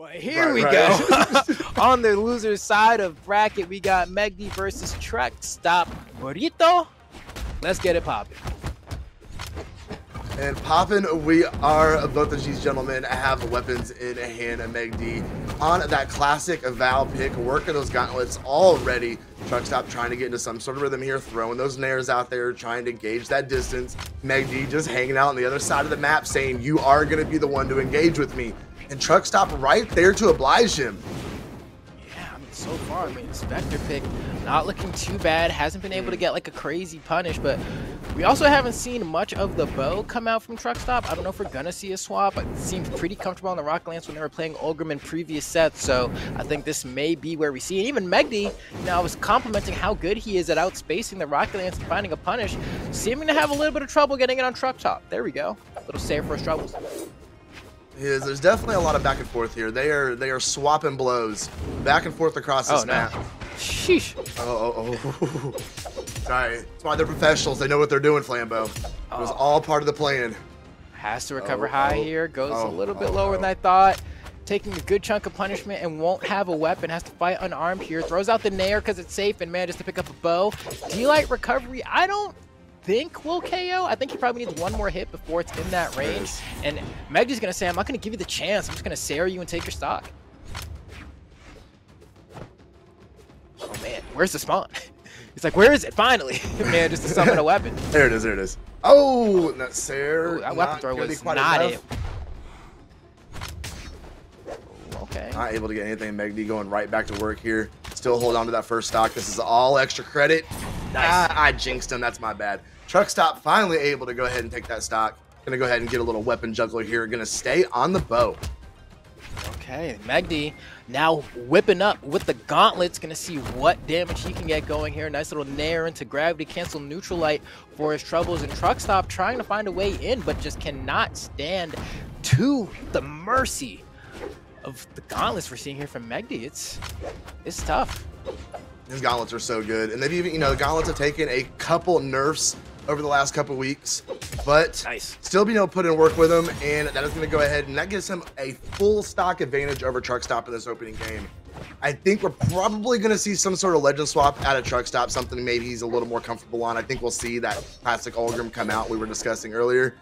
But here we go. On the loser side of bracket, we got MEGD versus TRUCKSTOPBURRITO. Let's get it popping. And poppin', we are both of these gentlemen have weapons in hand. MEGD on that classic Val pick, working those gauntlets already. TRUCKSTOP trying to get into some sort of rhythm here, throwing those nairs out there, trying to gauge that distance. MEGD just hanging out on the other side of the map, saying, "You are going to be the one to engage with me." And TRUCKSTOP right there to oblige him. Yeah, I mean, so far, this Vector pick not looking too bad. Hasn't been able to get like a crazy punish, but we also haven't seen much of the bow come out from TRUCKSTOP. I don't know if we're gonna see a swap. It seemed pretty comfortable on the Rocket Lance when they were playing Ulgrim in previous sets, so I think this may be where we see it. Even MEGD, I was complimenting how good he is at outspacing the Rocket Lance and finding a punish, seeming to have a little bit of trouble getting it on TRUCKSTOP. There we go. A little save for his troubles. There's definitely a lot of back and forth here. They are swapping blows back and forth across this map. Sheesh. Oh. Sorry. That's why they're professionals. They know what they're doing, Flambeau. It was all part of the plan. Has to recover high here. Goes a little bit lower than I thought. Taking a good chunk of punishment and won't have a weapon. Has to fight unarmed here. Throws out the nair because it's safe and manages to pick up a bow. D-Light recovery. I don't think will KO. I think he probably needs one more hit before it's in that range. And MEGD's going to say, I'm not going to give you the chance. I'm just going to Sarah you and take your stock. Oh, man. Where's the spawn? It's like, where is it? Finally. Man, just to summon a weapon. There it is. There it is. Oh, that Sarah. That weapon throw was not it. Okay. Not able to get anything. MEGD going right back to work here. Still hold on to that first stock. This is all extra credit. Nice. I jinxed him. That's my bad. TRUCKSTOP finally able to go ahead and take that stock. Gonna go ahead and get a little weapon juggler here. Gonna stay on the bow. Okay, MEGD now whipping up with the gauntlets. Gonna see what damage he can get going here. Nice little nair into gravity cancel neutral light for his troubles. And TRUCKSTOP trying to find a way in, but just cannot stand to the mercy of the gauntlets we're seeing here from MEGD. It's tough. His gauntlets are so good, and they've even, the gauntlets have taken a couple nerfs over the last couple weeks, but still being able to put in work with them, and that is going to go ahead, and that gives him a full stock advantage over TRUCKSTOP in this opening game. I think we're probably going to see some sort of legend swap out of TRUCKSTOP, something maybe he's a little more comfortable on. I think we'll see that classic Ulgrim come out we were discussing earlier,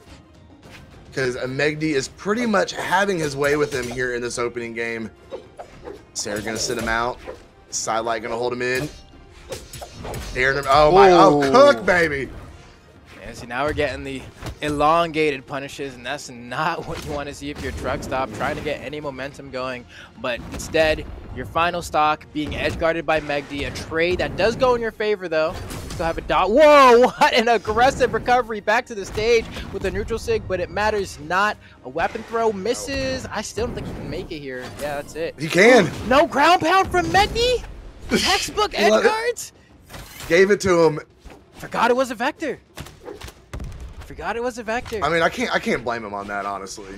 because MEGD is pretty much having his way with him here in this opening game. Sarah going to sit him out. Sidelight gonna hold him in. Cook, baby. Yeah, see, now we're getting the elongated punishes, and that's not what you want to see if you're TRUCKSTOP trying to get any momentum going. But instead, your final stock being edge guarded by MEGD, a trade that does go in your favor though. Still have a dot. Whoa, what an aggressive recovery back to the stage with the neutral sig, but it matters not. A weapon throw misses. I still don't think he can make it here. Yeah, that's it. He can. No ground pound from MEGD. Textbook edge guards. Gave it to him. Forgot it was a Vector. Forgot it was a Vector. I mean, I can't blame him on that, honestly.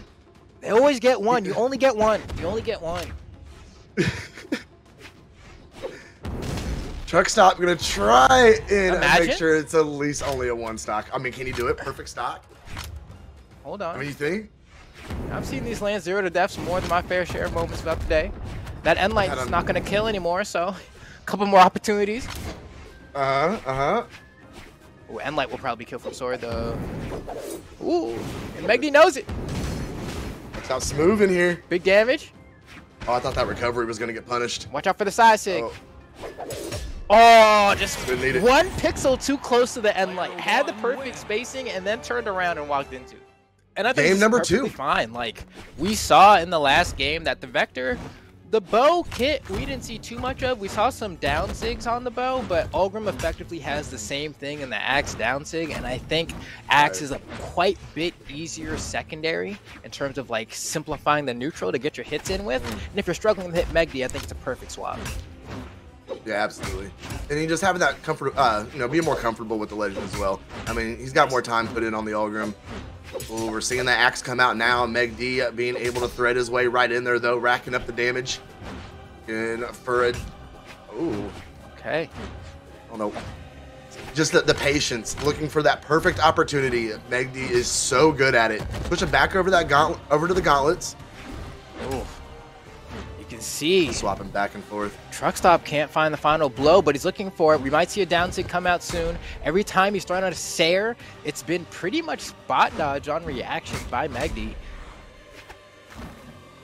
They always get one. You only get one. You only get one. TRUCKSTOP gonna try and make sure it's at least only a one stock. I mean, can he do it? Perfect stock? Hold on. I mean, you think? I've seen these land 0 to deaths more than my fair share of moments throughout the day. That end light is not gonna kill anymore, so a couple more opportunities. Ooh, end light will probably kill from sword though. Ooh, and MEGD knows it. Looks out smooth in here. Big damage. Oh, I thought that recovery was gonna get punished. Watch out for the side sig. Oh, just one pixel too close to the end light. Had the perfect spacing and then turned around and walked into. And I think game number 2. Fine. Like we saw in the last game that the Vector, the bow kit, we didn't see too much of. We saw some down sigs on the bow, but Ulgrim effectively has the same thing in the Axe down sig, and I think Axe is a quite bit easier secondary in terms of like simplifying the neutral to get your hits in with. And if you're struggling to hit MEGD, I think it's a perfect swap. Yeah, absolutely. And he just having that comfort, being more comfortable with the legend as well. I mean, he's got more time put in on the Ulgrim. Ooh, we're seeing that axe come out now. MEGD being able to thread his way right in there, though, racking up the damage. And for a... Ooh. Okay. I don't know. Just the patience, looking for that perfect opportunity. MEGD is so good at it. Push him back over that gauntlet, over to the gauntlets. Ooh. can see. Swapping back and forth. TRUCKSTOP can't find the final blow, but he's looking for it. We might see a down sig come out soon. Every time he's thrown out a Sayer, it's been pretty much spot dodge on reactions by MEGD.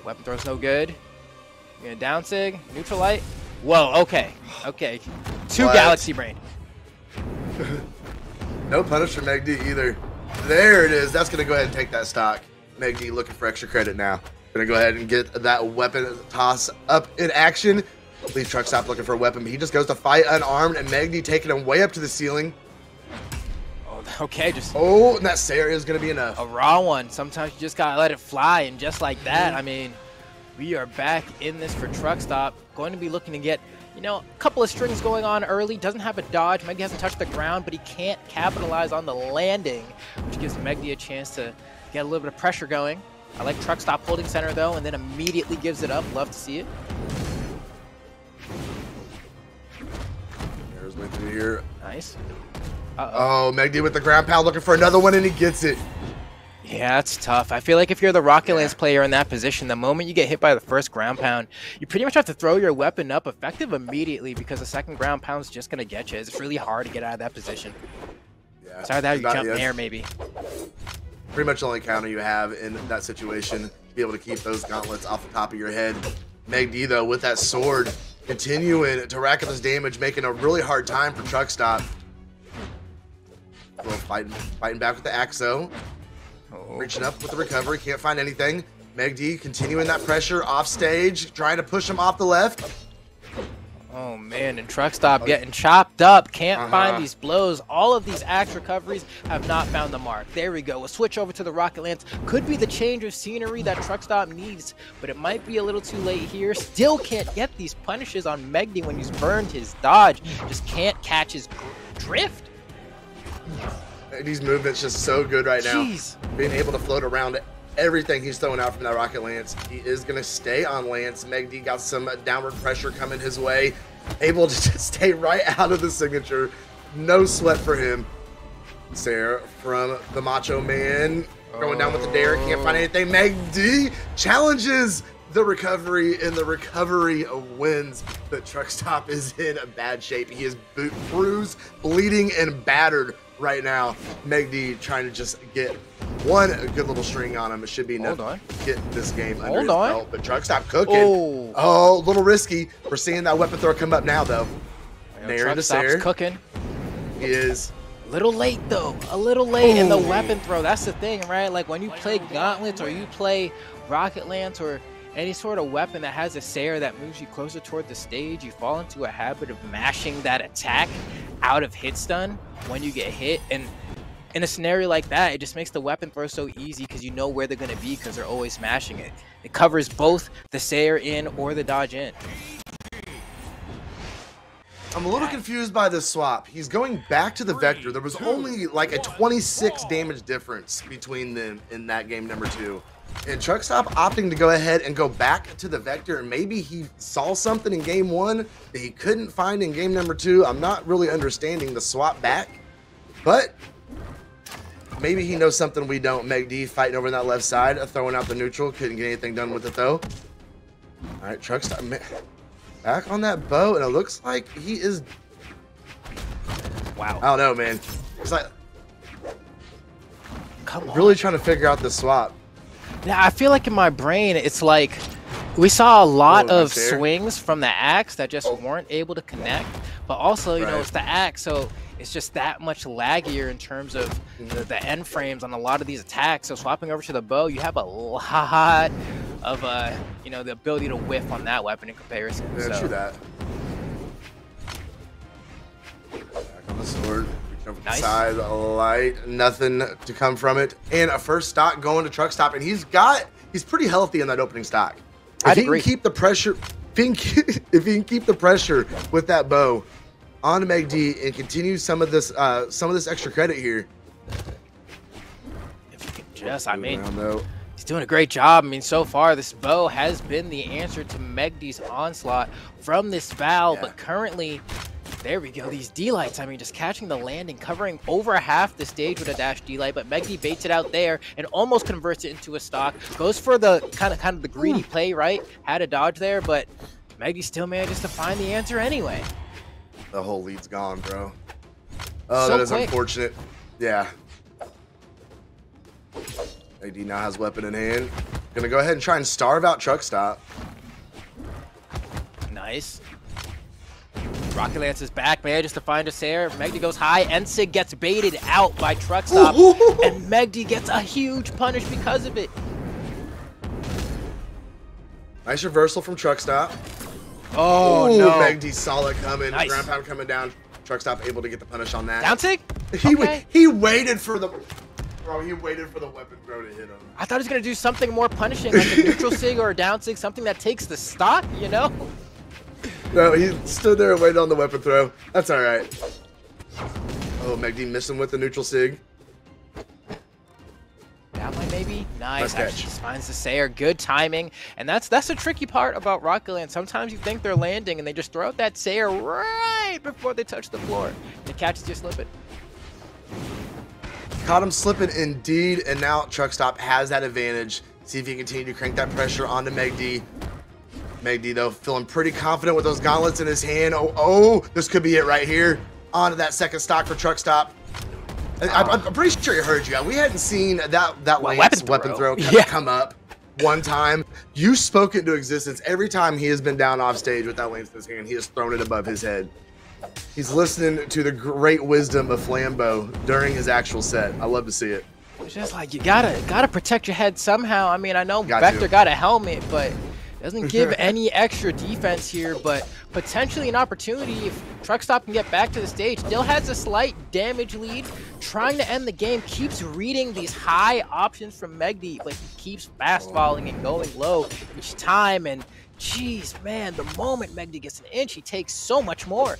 Weapon throw's no good. You're gonna down sig, neutral light. Whoa, okay. Okay. Two Galaxy Brain. No punish for MEGD either. There it is. That's going to go ahead and take that stock. MEGD looking for extra credit now. Going to go ahead and get that weapon toss up in action. Leave TRUCKSTOP looking for a weapon, but he just goes to fight unarmed, and MEGD taking him way up to the ceiling. Oh, okay, just... Oh, and that Sayer is going to be enough. A raw one. Sometimes you just got to let it fly, and just like that, I mean, we are back in this for TRUCKSTOP. Going to be looking to get, you know, a couple of strings going on early. Doesn't have a dodge. MEGD hasn't touched the ground, but he can't capitalize on the landing, which gives MEGD a chance to get a little bit of pressure going. I like TRUCKSTOP holding center, though, and then immediately gives it up. Love to see it. There's way through here. Nice. Oh, MEGD with the ground pound looking for another one, and he gets it. Yeah, that's tough. I feel like if you're the Rocket Lance player in that position, the moment you get hit by the first ground pound, you pretty much have to throw your weapon up effective immediately because the second ground pound's just going to get you. It's really hard to get out of that position. Yeah. It's either that or you jump in air, maybe. Pretty much the only counter you have in that situation to be able to keep those gauntlets off the top of your head. MEGD, though, with that sword, continuing to rack up his damage, making a really hard time for TRUCKSTOP. Well, fighting back with the Axo. Reaching up with the recovery, can't find anything. MEGD continuing that pressure off stage, trying to push him off the left. Oh man, and TRUCKSTOP getting chopped up. Can't find these blows. All of these axe recoveries have not found the mark. There we go. A switch over to the Rocket Lance. Could be the change of scenery that TRUCKSTOP needs, but it might be a little too late here. Still can't get these punishes on MEGD when he's burned his dodge. Just can't catch his drift. These movements just so good right now. Jeez. Being able to float around everything he's throwing out from that Rocket Lance. He is going to stay on Lance. MEGD got some downward pressure coming his way. Able to just stay right out of the signature. No sweat for him. Sayer from the Macho Man. Going down with the dare. Can't find anything. MEGD challenges the recovery, and the recovery wins. But TRUCKSTOP is in a bad shape. He is bruised, bleeding, and battered right now. MEGD trying to just get one good little string on him. It should be enough to get this game under his belt. But TRUCKSTOP cooking. Oh, a little risky. We're seeing that weapon throw come up now, though. TRUCKSTOP's cooking. He is. A little late, though. A little late in the weapon throw. That's the thing, right? Like when you play Gauntlets or you play Rocket Lance or any sort of weapon that has a Sayer that moves you closer toward the stage, you fall into a habit of mashing that attack out of hit stun when you get hit. And in a scenario like that, it just makes the weapon throw so easy because you know where they're going to be because they're always smashing it. It covers both the Sayer in or the dodge in. I'm a little confused by this swap. He's going back to the Vector. There was only like a 26 damage difference between them in that game number 2. And TRUCKSTOP opting to go ahead and go back to the Vector. And maybe he saw something in game 1 that he couldn't find in game number 2. I'm not really understanding the swap back, but maybe he knows something we don't. MEGD fighting over on that left side, throwing out the neutral. Couldn't get anything done with it though. All right, TRUCKSTOP back on that bow, and it looks like he is. Wow. I don't know, man. It's like Come on. Really trying to figure out the swap. Yeah, I feel like in my brain, it's like we saw a lot of swings from the axe that just weren't able to connect, but also, you know, it's the axe, so it's just that much laggier in terms of the end frames on a lot of these attacks. So swapping over to the bow, you have a lot of, you know, the ability to whiff on that weapon in comparison. Yeah, true that. Back on the sword. Over the side, light, nothing to come from it, and a first stock going to TRUCKSTOP, and he's pretty healthy in that opening stock. If he can keep the pressure, if he can keep the pressure with that bow on MEGD and continue some of this extra credit here. If you can just, I mean, he's doing a great job. I mean, so far this bow has been the answer to MEGD's onslaught from this Val, but currently There we go. These D-lights, I mean, just catching the landing, covering over half the stage with a dash D-light, but MEGD baits it out there and almost converts it into a stock. Goes for the kind of the greedy play, right? Had a dodge there, but MEGD still manages to find the answer anyway. The whole lead's gone, bro. Oh, so that is quick. Unfortunate. Yeah. MEGD now has weapon in hand. Gonna go ahead and try and starve out TRUCKSTOP. Nice. Rocket Lance is back, manages to find a Sayer. MEGD goes high. NSIG gets baited out by TRUCKSTOP, and MEGD gets a huge punish because of it. Nice reversal from TRUCKSTOP. Oh, Ooh, no. MEGD solid coming. Nice. Ground pound coming down. TRUCKSTOP able to get the punish on that. Down sig? He waited for the... Bro, he waited for the weapon throw to hit him. I thought he was going to do something more punishing, like a neutral sig or a down sig, something that takes the stock, you know? No, he stood there and waited on the weapon throw. That's all right. Oh, MEGD missing with the neutral sig. That one maybe? Nice. Catch. Actually just finds the Sayer. Good timing. And that's the tricky part about Rocket Land. Sometimes you think they're landing and they just throw out that Sayer right before they touch the floor. And the catches you slipping. Caught him slipping indeed, and now TRUCKSTOP has that advantage. See if he can continue to crank that pressure onto MEGD. MEGD, though, feeling pretty confident with those gauntlets in his hand. Oh, this could be it right here. Onto that second stock for TRUCKSTOP. I'm pretty sure you heard you. We hadn't seen that Lance weapon throw come up one time. You spoke it into existence. Every time he has been down off stage with that Lance in his hand, he has thrown it above his head. He's listening to the great wisdom of Flambeau during his actual set. I love to see it. It's just like you gotta protect your head somehow. I mean, I know Vector got a helmet, but doesn't give any extra defense here. But potentially an opportunity if TRUCKSTOP can get back to the stage. Still has a slight damage lead, trying to end the game. Keeps reading these high options from MEGD, like he keeps fast falling and going low each time. And jeez, man, the moment MEGD gets an inch, he takes so much more.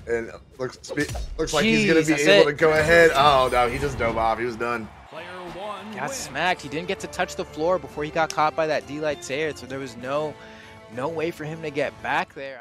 And looks like he's going to be able to go ahead. Oh, no, he just dove off. He was done. Got smacked. He didn't get to touch the floor before he got caught by that D-Light Sayer, so there was no way for him to get back there.